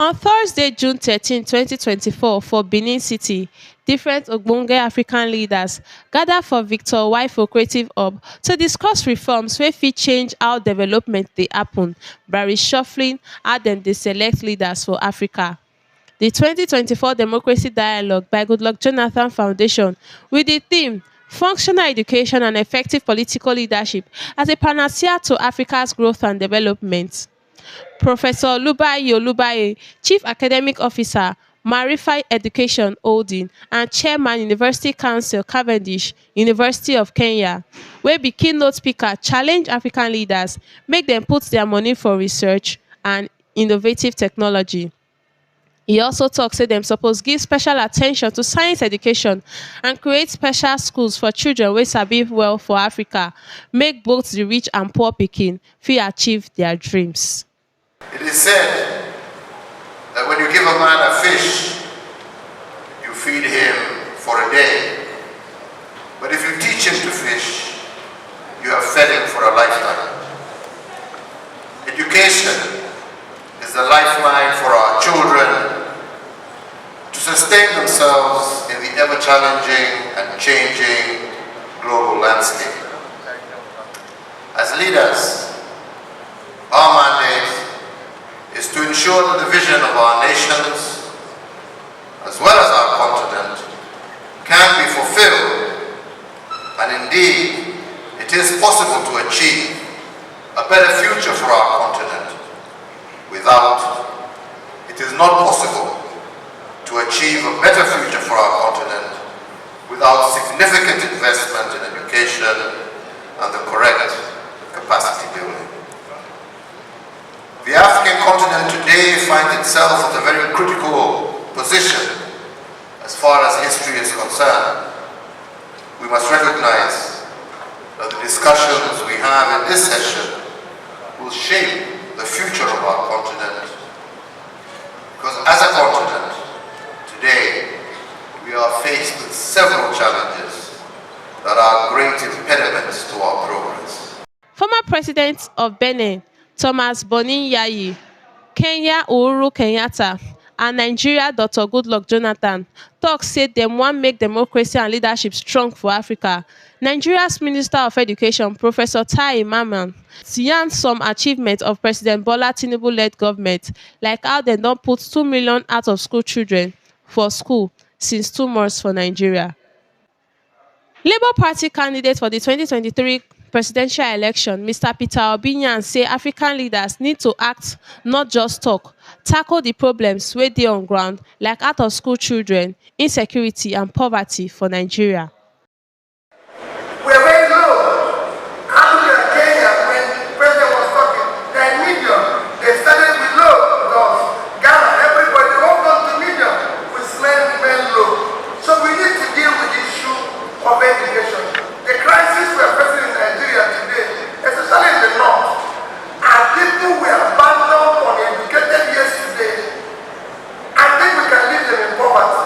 On Thursday, June 13, 2024, for Benin City, different ogbonge African leaders gathered for Victor Waifo Creative Hub to discuss reforms wey fit change how development dey happen by reshuffling how dem dey select leaders for Africa. The 2024 Democracy Dialogue by Goodluck Jonathan Foundation with the theme Functional Education and Effective Political Leadership as a Panacea to Africa's Growth and Development. Professor Oba Ewuare II, Chief Academic Officer, Marify Education Holding, and Chairman University Council Cavendish, University of Kenya, wey be keynote speaker, challenge African leaders make dem put their money for research and innovative technology. E also tok say dem suppose give special at ten tion to science education and create special schools for children wey sabi well for Africa, make both the rich and poor pikin fit achieve their dreams. It is said that when you give a man a fish, you feed him for a day. But if you teach him to fish, you have fed him for a lifetime. Education is the lifeline for our children to sustain themselves in the ever-challenging and changing global landscape. As leaders, our mandate is to ensure that the vision of our nations, as well as our continent, can be fulfilled, and indeed, it is possible to achieve a better future for our continent. It is not possible to achieve a better future for our continent without significant investment in education and the correct capacity building. The African continent today finds itself at a very critical position as far as history is concerned. We must recognize that the discussions we have in this session will shape the future of our continent. Because as a continent, today, we are faced with several challenges that are great impediments to our progress. Former President of Benin, Thomas Boni Yayi, Kenya Uhuru Kenyatta, and Nigeria Dr. Goodluck Jonathan tok say dem wan make democracy and leadership strong for Africa. Nigeria's Minister of Education, Professor Tai Mamman, yarn some achievements of President Bola Tinubu-led government, like how dem don put 2 million out-of-school children for school since 2 months for Nigeria. Labour Party candidate for the 2023 presidential election, Mr. Peter Obi say African leaders need to act, not just talk, tackle the problems wey dey on ground like out-of-school children, insecurity and poverty for Nigeria. We are very low. I look at Kenya when the president was talking, 9 million. They started with low because Ghana, everybody, they all come to million with men low. So we need to deal with the issue of education. The crisis we are facing in Nigeria today, especially in the north, are people we abandoned uneducated yesterday. I think we can leave them in poverty.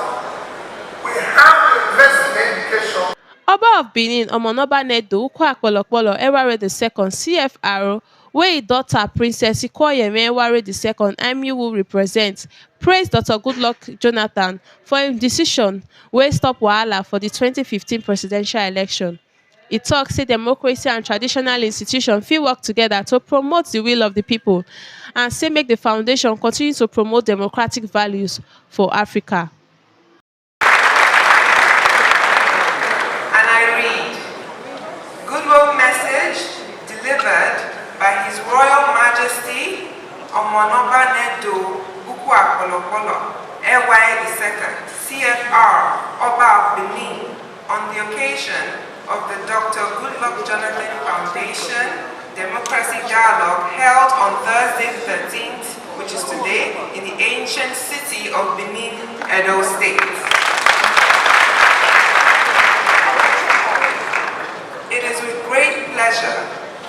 We have to invest in education. Oba of Benin, Omonoba Nedo Ewuare II, CFR, wey im daughter Princess Ewuare II Amiwu represent, praise Dr. Goodluck Jonathan for im decision wey stop wahala for the 2015 presidential election. E tok say democracy and traditional institutions fit work together to promote the will of the people, and say make the foundation continue to promote democratic values for Africa. Message delivered by His Royal Majesty Omonoba Ewuare II, CFR, Oba of Benin, on the occasion of the Dr. Goodluck Jonathan Foundation Democracy Dialogue held on Thursday the 13th, which is today, in the ancient city of Benin, Edo State. It is with great pleasure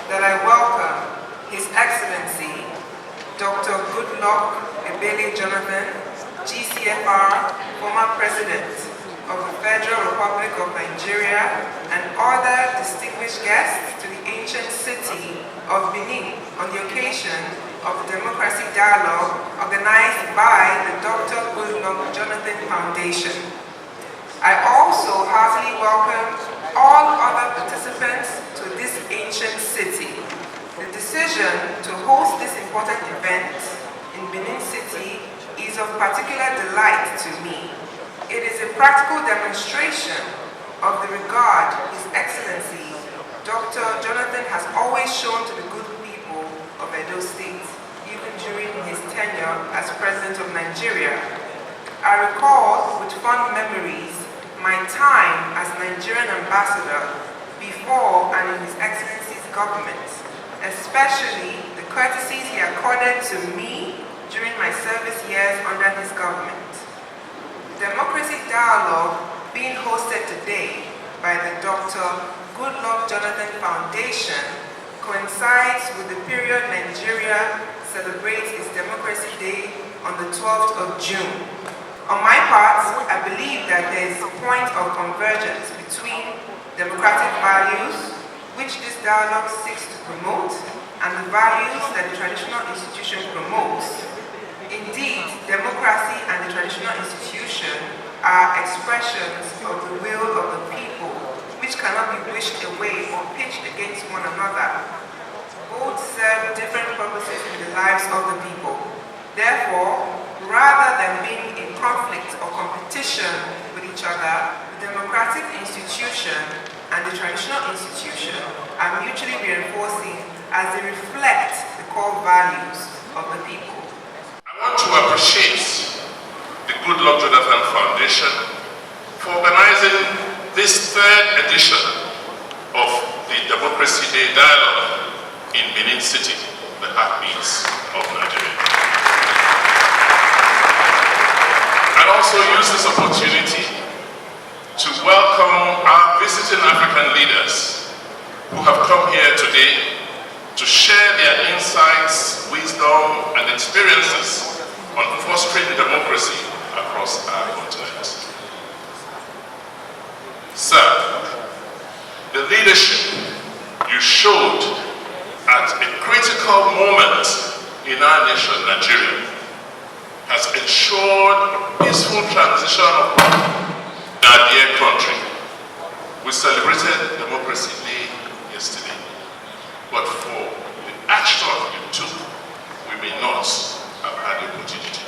that I welcome His Excellency Dr. Goodluck Jonathan, GCFR, former President of the Federal Republic of Nigeria, and other distinguished guests to the ancient city of Benin on the occasion of the Democracy Dialogue organized by the Dr. Goodluck Jonathan Foundation. I also heartily welcome all other participants to this ancient city. The decision to host this important event in Benin City is of particular delight to me. It is a practical demonstration of the regard His Excellency Dr. Jonathan has always shown to the good people of Edo State, even during his tenure as President of Nigeria. I recall with fond memories my time as Nigerian ambassador before and in His Excellency's government, especially the courtesies he accorded to me during my service years under his government. The Democracy Dialogue being hosted today by the Dr. Goodluck Jonathan Foundation coincides with the period Nigeria celebrates its Democracy Day on the 12th of June. On my part, I believe that there is a point of convergence between democratic values, which this dialogue seeks to promote, and the values that the traditional institution promotes. Indeed, democracy and the traditional institution are expressions of the will of the people, which cannot be wished away or pitched against one another. Both serve different purposes in the lives of the people. Therefore, rather than being in conflict or competition with each other, the democratic institution and the traditional institution are mutually reinforcing as they reflect the core values of the people. I want to appreciate the Goodluck Jonathan Foundation for organizing this third edition of the Democracy Day Dialogue in Benin City, the heartbeats of Nigeria. I'd also use this opportunity to welcome our visiting African leaders who have come here today to share their insights, wisdom, and experiences on fostering democracy across our continent. Sir, the leadership you showed at a critical moment in our nation, Nigeria, has ensured a peaceful transition of our dear country. We celebrated Democracy Day yesterday, but for the action you took, we may not have had the opportunity